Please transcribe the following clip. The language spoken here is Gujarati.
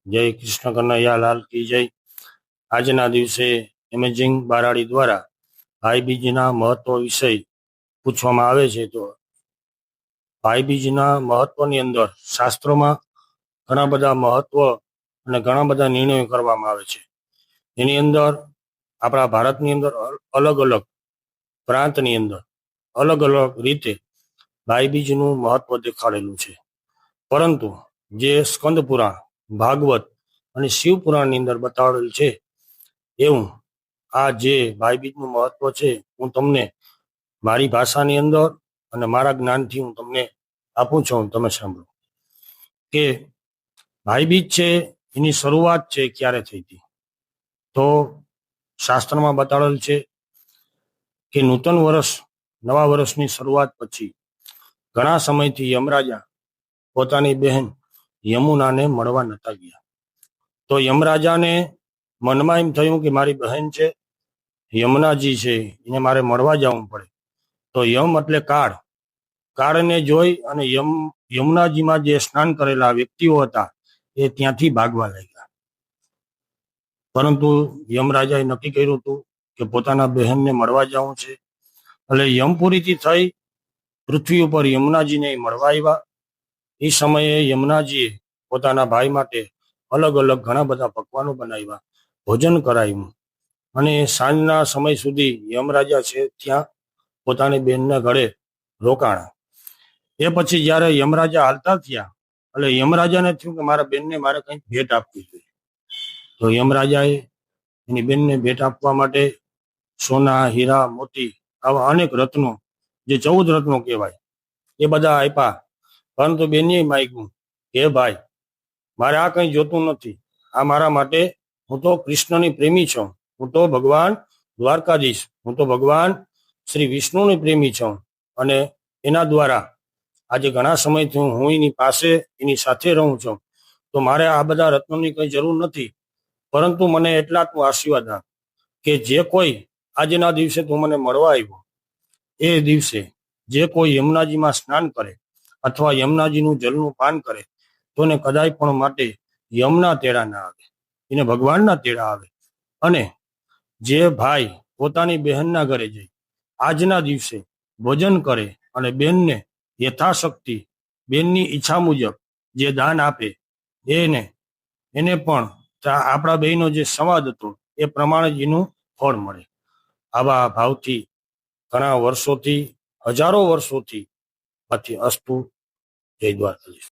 જય કૃષ્ણ કનૈયા લાલ કી જય। આજના દિવસે એમેઝિંગ બારાડી દ્વારા ભાઈબીજના મહત્વ વિષય પૂછવામાં આવે છે। તો ભાઈબીજના મહત્વની અંદર શાસ્ત્રોમાં ઘણા બધા મહત્વ અને ઘણા બધા નિર્ણયો કરવામાં આવે છે। એની અંદર આપણા ભારતની અંદર અલગ અલગ પ્રાંતની અંદર અલગ અલગ રીતે ભાઈબીજનું મહત્વ દેખાડેલું છે। પરંતુ જે સ્કંદ પુરાણ, ભાગવત અને શિવ પુરાણની અંદર બતાવેલ છે એવું આ જે ભાઈબીજનું મહત્વ છે હું તમને મારી ભાષાની અંદર અને મારા જ્ઞાનથી હું તમને આપું છું। તમે સાંભળો કે ભાઈબીજ છે એની શરૂઆત છે ક્યારે થઈ હતી। તો શાસ્ત્રમાં બતાવેલ છે કે નૂતન વર્ષ, નવા વર્ષની શરૂઆત પછી ઘણા સમયથી યમરાજા પોતાની બહેન યમુનાને મળવા નતા ગયા। તો યમરાજાને મનમાં એમ થયું કે મારી બહેન છે યમુનાજી છે એને મારે મળવા જવું પડે। તો યમ એટલે કાળ, કાળને જોઈ અને યમુનાજીમાં જે સ્નાન કરેલા વ્યક્તિઓ હતા એ ત્યાંથી ભાગવા લાગ્યા। પરંતુ યમરાજાએ નક્કી કર્યું હતું કે પોતાના બહેનને મળવા જવું છે। એટલે યમપુરીથી થઈ પૃથ્વી ઉપર યમુનાજીને મળવા આવ્યા। એ સમયે યમુનાજીએ પોતાના ભાઈ માટે અલગ અલગ ઘણા બધા પકવાનો બનાવ્યા, ભોજન કરાવ્યું અને સાંજના સમય સુધી યમરાજા છે ત્યાં પોતાની બેનના ઘરે રોકાણા। એ પછી જ્યારે યમરાજા હાલતા થયા એટલે યમરાજાને થયું કે મારા બેનને મારે કંઈક ભેટ આપવી જોઈએ। તો યમરાજાએ એની બેનને ભેટ આપવા માટે સોના, હીરા, મોતી આવા અનેક રત્નો, જે 14 રત્નો કહેવાય, એ બધા આપ્યા। પરંતુ બેને માગ્યું કે ભાઈ મારે આ કંઈ જોતું નથી, આ મારા માટે, હું તો કૃષ્ણની પ્રેમી છું, હું તો ભગવાન દ્વારકાધીશ, હું તો ભગવાન શ્રી વિષ્ણુની પ્રેમી છું અને એના દ્વારા આજે ઘણા સમયથી હું એની પાસે એની સાથે રહું છું। તો મારે આ બધા રત્નોની કંઈ જરૂર નથી, પરંતુ મને એટલા તું આશીર્વાદ આપ કે જે કોઈ આજના દિવસે તું મને મળવા આવ્યો એ દિવસે જે કોઈ યમુનાજીમાં સ્નાન કરે અથવા યમુનાજીનું જલનું પાન કરે તો ને કદાચ પણ માટે યમના તેડા ના આવે, એને ભગવાનના તેડા આવે। અને જે ભાઈ પોતાની બહેનના ઘરે જઈ આજના દિવસે ભોજન કરે અને બેનને યથાશક્તિ બેનની ઈચ્છા મુજબ જે દાન આપે એને પણ આપણા બેનો જે સંવાદ હતો એ પ્રમાણે જ એનું ફળ મળે। આવા ભાવથી ઘણા વર્ષોથી, હજારો વર્ષોથી અસ્તુ, જય દ્વારકાધીશ।